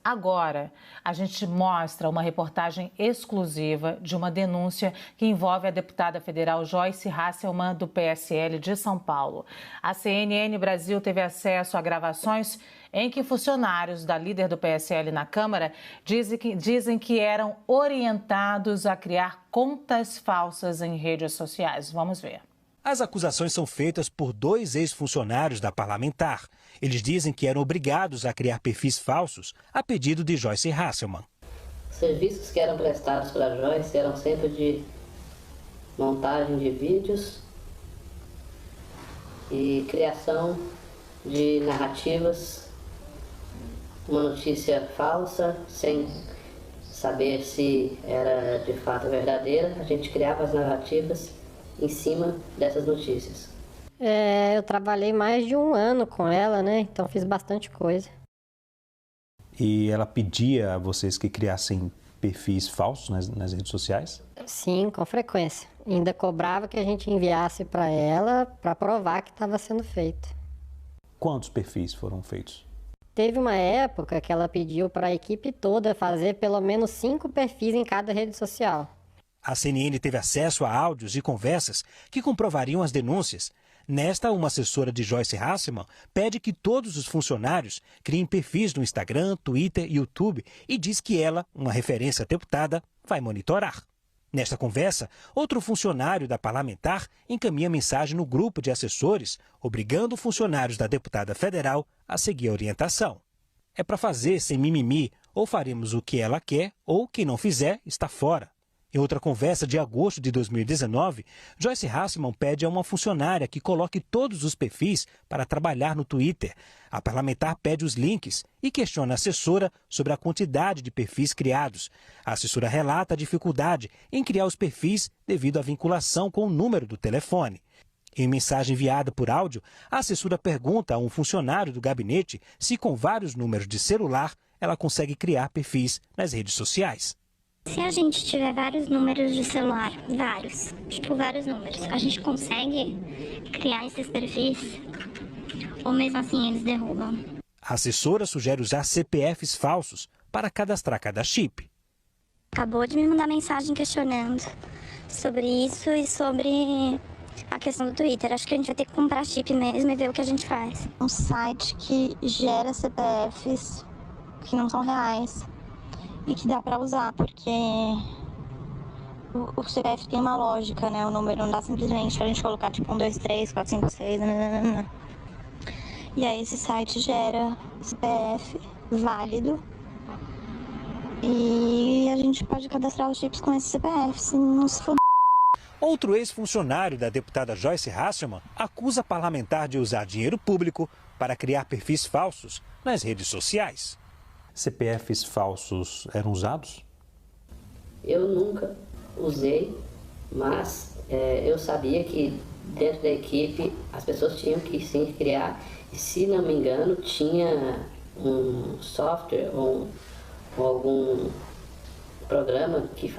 Agora, a gente mostra uma reportagem exclusiva de uma denúncia que envolve a deputada federal Joyce Hasselmann, do PSL de São Paulo. A CNN Brasil teve acesso a gravações em que funcionários da líder do PSL na Câmara dizem que eram orientados a criar contas falsas em redes sociais. Vamos ver. As acusações são feitas por 2 ex-funcionários da parlamentar. Eles dizem que eram obrigados a criar perfis falsos a pedido de Joyce Hasselmann. Os serviços que eram prestados para Joyce eram sempre de montagem de vídeos e criação de narrativas, uma notícia falsa, sem saber se era de fato verdadeira. A gente criava as narrativas em cima dessas notícias. Eu trabalhei mais de 1 ano com ela, né? Então fiz bastante coisa. E ela pedia a vocês que criassem perfis falsos nas redes sociais? Sim, com frequência. Ainda cobrava que a gente enviasse para ela para provar que estava sendo feito. Quantos perfis foram feitos? Teve uma época que ela pediu para a equipe toda fazer pelo menos 5 perfis em cada rede social. A CNN teve acesso a áudios e conversas que comprovariam as denúncias. Nesta, uma assessora de Joyce Hasselmann pede que todos os funcionários criem perfis no Instagram, Twitter e YouTube e diz que ela, uma referência deputada, vai monitorar. Nesta conversa, outro funcionário da parlamentar encaminha mensagem no grupo de assessores, obrigando funcionários da deputada federal a seguir a orientação. É para fazer sem mimimi, ou faremos o que ela quer, ou quem não fizer está fora. Em outra conversa de agosto de 2019, Joyce Hasselmann pede a uma funcionária que coloque todos os perfis para trabalhar no Twitter. A parlamentar pede os links e questiona a assessora sobre a quantidade de perfis criados. A assessora relata a dificuldade em criar os perfis devido à vinculação com o número do telefone. Em mensagem enviada por áudio, a assessora pergunta a um funcionário do gabinete se com vários números de celular ela consegue criar perfis nas redes sociais. Se a gente tiver vários números de celular, vários números, a gente consegue criar esses perfis? Ou mesmo assim eles derrubam? A assessora sugere usar CPFs falsos para cadastrar cada chip. Acabou de me mandar mensagem questionando sobre isso e sobre a questão do Twitter. Acho que a gente vai ter que comprar chip mesmo e ver o que a gente faz. Um site que gera CPFs que não são reais. E que dá pra usar, porque o CPF tem uma lógica, né? O número não dá simplesmente pra gente colocar tipo 1, 2, 3, 4, 5, 6, nananana. E aí esse site gera CPF válido e a gente pode cadastrar os chips com esse CPF, se não se for. Outro ex-funcionário da deputada Joyce Hasselmann acusa a parlamentar de usar dinheiro público para criar perfis falsos nas redes sociais. CPFs falsos eram usados? Eu nunca usei, mas eu sabia que dentro da equipe as pessoas tinham que sim criar, e se não me engano tinha um software ou algum programa que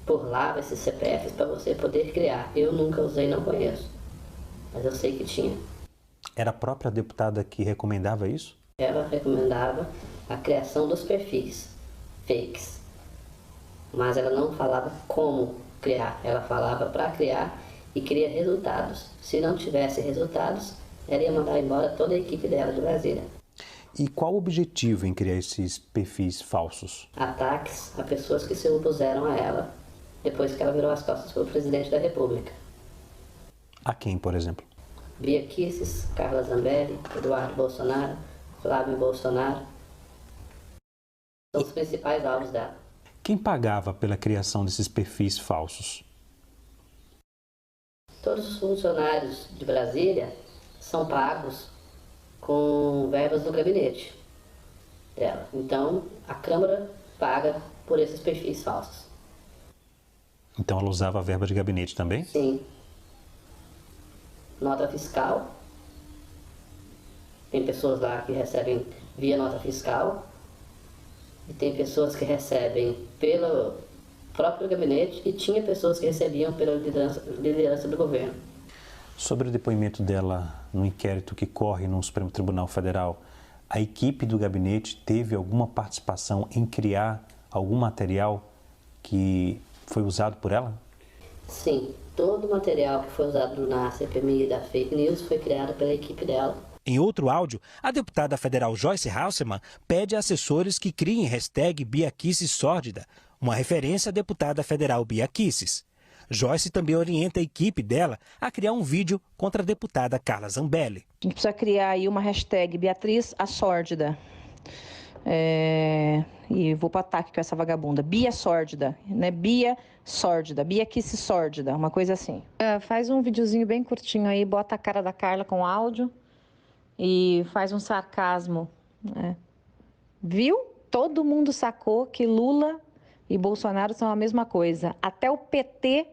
burlava esses CPFs para você poder criar. Eu nunca usei, não conheço, mas eu sei que tinha. Era a própria deputada que recomendava isso? Ela recomendava a criação dos perfis fakes, mas ela não falava como criar, ela falava para criar e queria resultados. Se não tivesse resultados, ela ia mandar embora toda a equipe dela de Brasília. E qual o objetivo em criar esses perfis falsos? Ataques a pessoas que se opuseram a ela depois que ela virou as costas para o presidente da República. A quem, por exemplo? Bia Kicis, Carla Zambelli, Eduardo Bolsonaro, Flávio Bolsonaro. São os principais alvos dela. Quem pagava pela criação desses perfis falsos? Todos os funcionários de Brasília são pagos com verbas do gabinete dela. Então, a Câmara paga por esses perfis falsos. Então ela usava a verba de gabinete também? Sim. Nota fiscal. Tem pessoas lá que recebem via nota fiscal. E tem pessoas que recebem pelo próprio gabinete e tinha pessoas que recebiam pela liderança do governo. Sobre o depoimento dela no inquérito que corre no Supremo Tribunal Federal, A equipe do gabinete teve alguma participação em criar algum material que foi usado por ela? Sim, todo o material que foi usado na CPMI da fake news foi criado pela equipe dela. Em outro áudio, a deputada federal Joyce Hasselmann pede a assessores que criem hashtag Bia Kicis Sórdida, uma referência à deputada federal Bia Kicis. Joyce também orienta a equipe dela a criar um vídeo contra a deputada Carla Zambelli. A gente precisa criar aí uma hashtag Beatriz a Sórdida. E vou para ataque com essa vagabunda. Bia Sórdida, né? Bia Sórdida, Bia Kicis Sórdida, uma coisa assim. Faz um videozinho bem curtinho aí, bota a cara da Carla com áudio e faz um sarcasmo. Né? Viu? Todo mundo sacou que Lula e Bolsonaro são a mesma coisa. Até o PT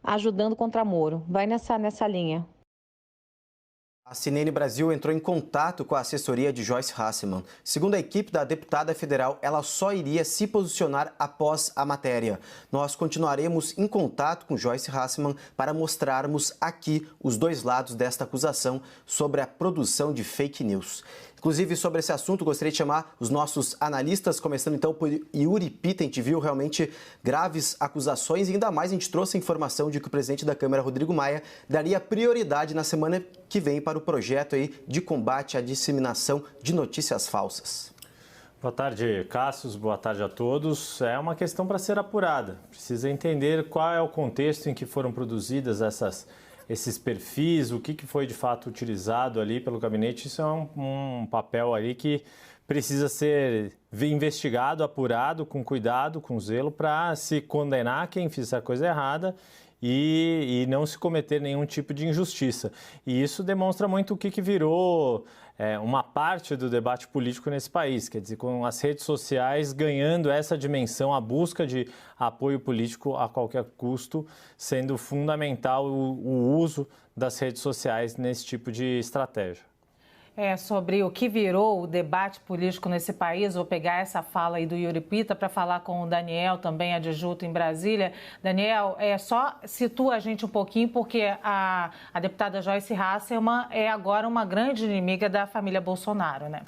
ajudando contra Moro. Vai nessa linha. A CNN Brasil entrou em contato com a assessoria de Joyce Hasselmann. Segundo a equipe da deputada federal, ela só iria se posicionar após a matéria. Nós continuaremos em contato com Joyce Hasselmann para mostrarmos aqui os dois lados desta acusação sobre a produção de fake news. Inclusive, sobre esse assunto, gostaria de chamar os nossos analistas, começando então por Yuri Pita. A gente viu realmente graves acusações e ainda mais a gente trouxe a informação de que o presidente da Câmara, Rodrigo Maia, daria prioridade na semana que vem para o projeto aí de combate à disseminação de notícias falsas. Boa tarde, Cássio. Boa tarde a todos. É uma questão para ser apurada. Precisa entender qual é o contexto em que foram produzidas esses perfis, o que foi de fato utilizado ali pelo gabinete. Isso é um papel ali que precisa ser investigado, apurado, com cuidado, com zelo, para se condenar quem fizer a coisa errada e não se cometer nenhum tipo de injustiça. E isso demonstra muito o que virou uma parte do debate político nesse país, quer dizer, com as redes sociais ganhando essa dimensão, a busca de apoio político a qualquer custo, sendo fundamental o uso das redes sociais nesse tipo de estratégia. Sobre o que virou o debate político nesse país, vou pegar essa fala aí do Yuri Pita para falar com o Daniel, também adjunto em Brasília. Daniel, só situa a gente um pouquinho, porque a deputada Joyce Hasselmann é agora uma grande inimiga da família Bolsonaro, né?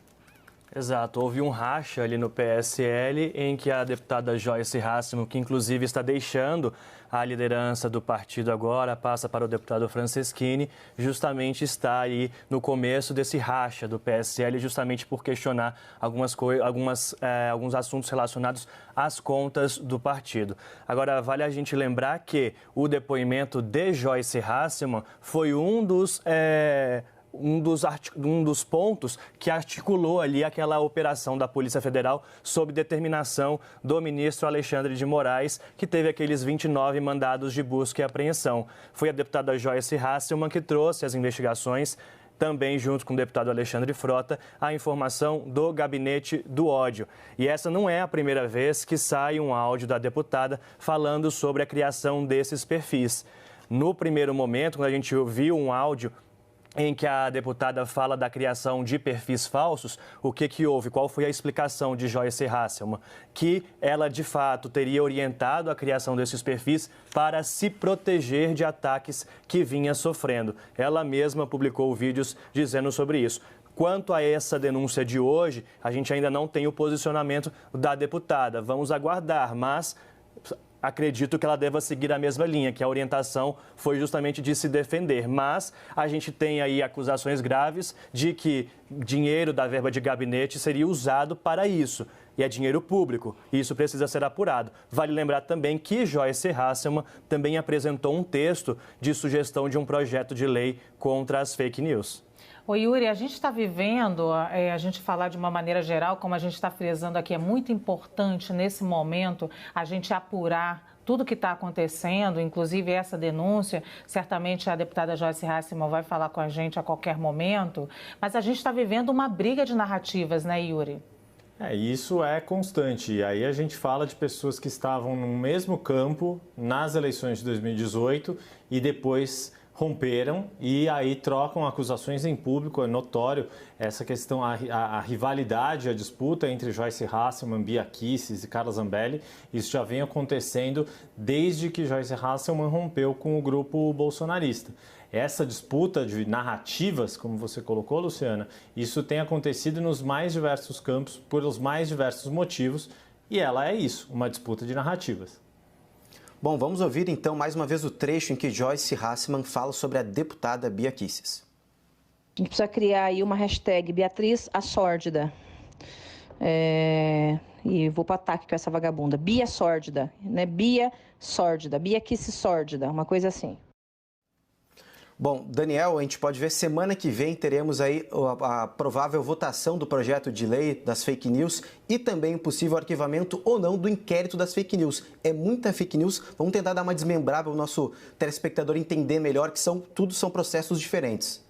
Exato, houve um racha ali no PSL em que a deputada Joyce Hasselmann, que inclusive está deixando a liderança do partido agora, passa para o deputado Franceschini, justamente está aí no começo desse racha do PSL, justamente por questionar alguns assuntos relacionados às contas do partido. Agora, vale a gente lembrar que o depoimento de Joyce Hasselmann foi um dos pontos que articulou ali aquela operação da Polícia Federal sob determinação do ministro Alexandre de Moraes, que teve aqueles 29 mandados de busca e apreensão. Foi a deputada Joyce Hasselmann que trouxe as investigações, também junto com o deputado Alexandre Frota, a informação do Gabinete do Ódio. E essa não é a primeira vez que sai um áudio da deputada falando sobre a criação desses perfis. No primeiro momento, quando a gente ouviu um áudio em que a deputada fala da criação de perfis falsos, o que houve? Qual foi a explicação de Joyce Hasselmann? Que ela, de fato, teria orientado a criação desses perfis para se proteger de ataques que vinha sofrendo. Ela mesma publicou vídeos dizendo sobre isso. Quanto a essa denúncia de hoje, a gente ainda não tem o posicionamento da deputada. Vamos aguardar, mas acredito que ela deva seguir a mesma linha, que a orientação foi justamente de se defender. Mas a gente tem aí acusações graves de que dinheiro da verba de gabinete seria usado para isso. E é dinheiro público, e isso precisa ser apurado. Vale lembrar também que Joyce Hasselmann também apresentou um texto de sugestão de um projeto de lei contra as fake news. Ô Yuri, a gente está vivendo, a gente falar de uma maneira geral, como a gente está frisando aqui, é muito importante nesse momento a gente apurar tudo que está acontecendo, inclusive essa denúncia. Certamente a deputada Joyce Hasselmann vai falar com a gente a qualquer momento, mas a gente está vivendo uma briga de narrativas, né, Yuri? Isso é constante. E aí a gente fala de pessoas que estavam no mesmo campo nas eleições de 2018 e depois romperam e aí trocam acusações em público. É notório essa questão, a rivalidade, a disputa entre Joyce Hasselmann, Bia Kicis e Carla Zambelli. Isso já vem acontecendo desde que Joyce Hasselmann rompeu com o grupo bolsonarista. Essa disputa de narrativas, como você colocou, Luciana, isso tem acontecido nos mais diversos campos, por os mais diversos motivos, e ela é isso, uma disputa de narrativas. Bom, vamos ouvir então mais uma vez o trecho em que Joyce Hasselmann fala sobre a deputada Bia Kicis. A gente precisa criar aí uma hashtag Beatriz a Sórdida. E vou para o ataque com essa vagabunda. Bia Sórdida, né? Bia Sórdida, Bia Kicis Sórdida, uma coisa assim. Bom, Daniel, a gente pode ver semana que vem teremos aí a provável votação do projeto de lei das fake news e também o possível arquivamento ou não do inquérito das fake news. É muita fake news, vamos tentar dar uma desmembrada para o nosso telespectador entender melhor que tudo são processos diferentes.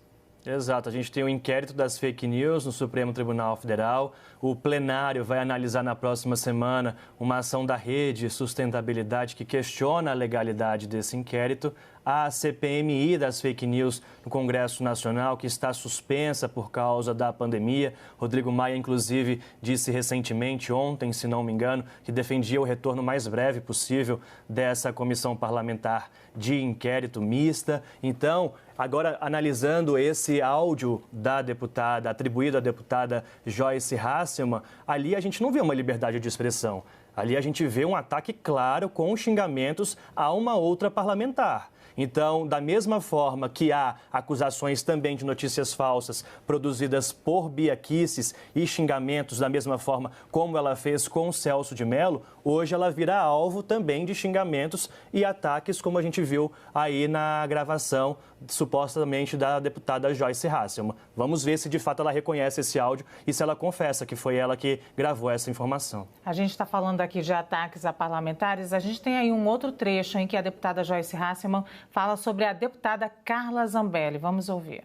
Exato, a gente tem o inquérito das fake news no Supremo Tribunal Federal. O plenário vai analisar na próxima semana uma ação da Rede Sustentabilidade que questiona a legalidade desse inquérito. A CPMI das fake news no Congresso Nacional, que está suspensa por causa da pandemia. Rodrigo Maia, inclusive, disse recentemente, ontem, se não me engano, que defendia o retorno mais breve possível dessa comissão parlamentar de inquérito mista. Então, agora, analisando esse áudio da deputada, atribuído à deputada Joyce Hasselmann, ali a gente não vê uma liberdade de expressão. Ali a gente vê um ataque claro com xingamentos a uma outra parlamentar. Então, da mesma forma que há acusações também de notícias falsas produzidas por Bia Kicis e xingamentos da mesma forma como ela fez com o Celso de Mello, hoje ela vira alvo também de xingamentos e ataques, como a gente viu aí na gravação, supostamente, da deputada Joyce Hasselmann. Vamos ver se de fato ela reconhece esse áudio e se ela confessa que foi ela que gravou essa informação. A gente está falando aqui de ataques a parlamentares. A gente tem aí um outro trecho em que a deputada Joyce Hasselmann fala sobre a deputada Carla Zambelli. Vamos ouvir.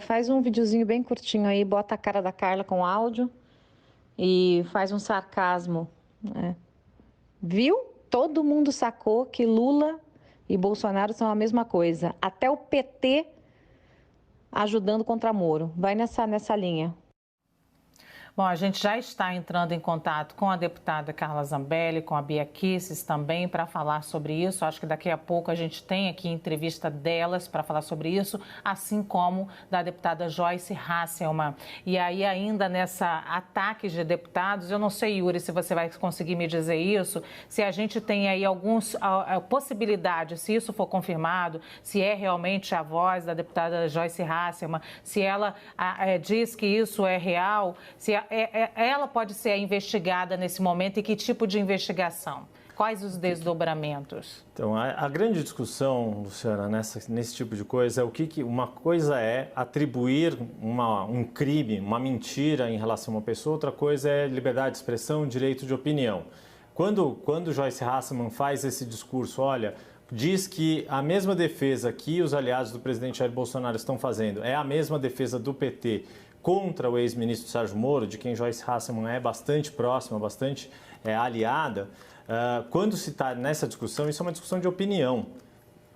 Faz um videozinho bem curtinho aí, bota a cara da Carla com áudio e faz um sarcasmo. Né? Viu? Todo mundo sacou que Lula e Bolsonaro são a mesma coisa. Até o PT ajudando contra Moro. Vai nessa linha. Bom, a gente já está entrando em contato com a deputada Carla Zambelli, com a Bia Kicis também, para falar sobre isso. Acho que daqui a pouco a gente tem aqui entrevista delas para falar sobre isso, assim como da deputada Joyce Hasselmann. E aí, ainda nessa ataque de deputados, eu não sei, Yuri, se você vai conseguir me dizer isso, se a gente tem aí algumas possibilidades, se isso for confirmado, se é realmente a voz da deputada Joyce Hasselmann, se ela diz que isso é real, se ela pode ser investigada nesse momento e que tipo de investigação? Quais os desdobramentos? Então, a grande discussão, Luciana, nesse tipo de coisa é uma coisa é atribuir um crime, uma mentira em relação a uma pessoa, outra coisa é liberdade de expressão, direito de opinião. Quando Joyce Hasselmann faz esse discurso, olha, diz que a mesma defesa que os aliados do presidente Jair Bolsonaro estão fazendo é a mesma defesa do PT contra o ex-ministro Sérgio Moro, de quem Joyce Hasselmann é bastante próxima, bastante aliada. Quando se está nessa discussão, isso é uma discussão de opinião.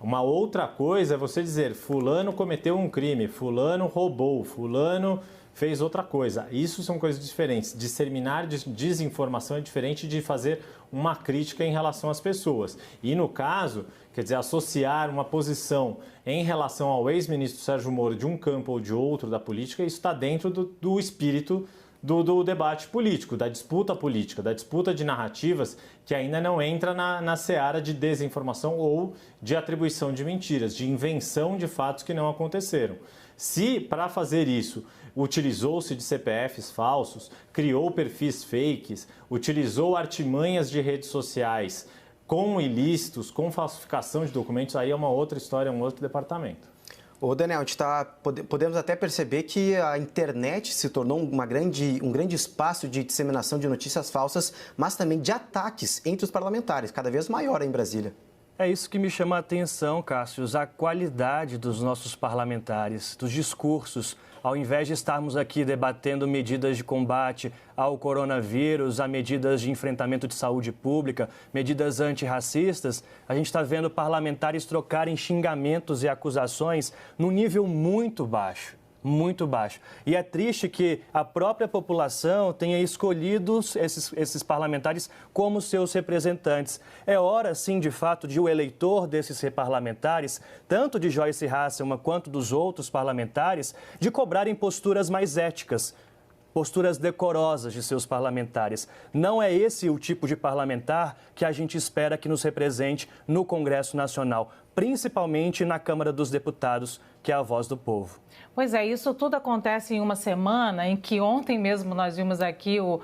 Uma outra coisa é você dizer, fulano cometeu um crime, fulano roubou, fulano fez outra coisa. Isso são coisas diferentes. Disseminar desinformação é diferente de fazer uma crítica em relação às pessoas. E no caso, quer dizer, associar uma posição em relação ao ex-ministro Sérgio Moro de um campo ou de outro da política, isso está dentro do espírito do debate político, da disputa de narrativas que ainda não entra na seara de desinformação ou de atribuição de mentiras, de invenção de fatos que não aconteceram. Se, para fazer isso, utilizou-se de CPFs falsos, criou perfis fakes, utilizou artimanhas de redes sociais com ilícitos, com falsificação de documentos, aí é uma outra história, um outro departamento. Ô Daniel, podemos até perceber que a internet se tornou um grande espaço de disseminação de notícias falsas, mas também de ataques entre os parlamentares, cada vez maior em Brasília. É isso que me chama a atenção, Cássio, a qualidade dos nossos parlamentares, dos discursos. Ao invés de estarmos aqui debatendo medidas de combate ao coronavírus, a medidas de enfrentamento de saúde pública, medidas antirracistas, a gente está vendo parlamentares trocarem xingamentos e acusações num nível muito baixo. muito baixo. E é triste que a própria população tenha escolhido esses parlamentares como seus representantes. É hora, sim, de fato, de o eleitor desses parlamentares, tanto de Joyce Hasselmann quanto dos outros parlamentares, de cobrarem posturas mais éticas, posturas decorosas de seus parlamentares. Não é esse o tipo de parlamentar que a gente espera que nos represente no Congresso Nacional, principalmente na Câmara dos Deputados, que é a voz do povo. Pois é, isso tudo acontece em uma semana em que ontem mesmo nós vimos aqui o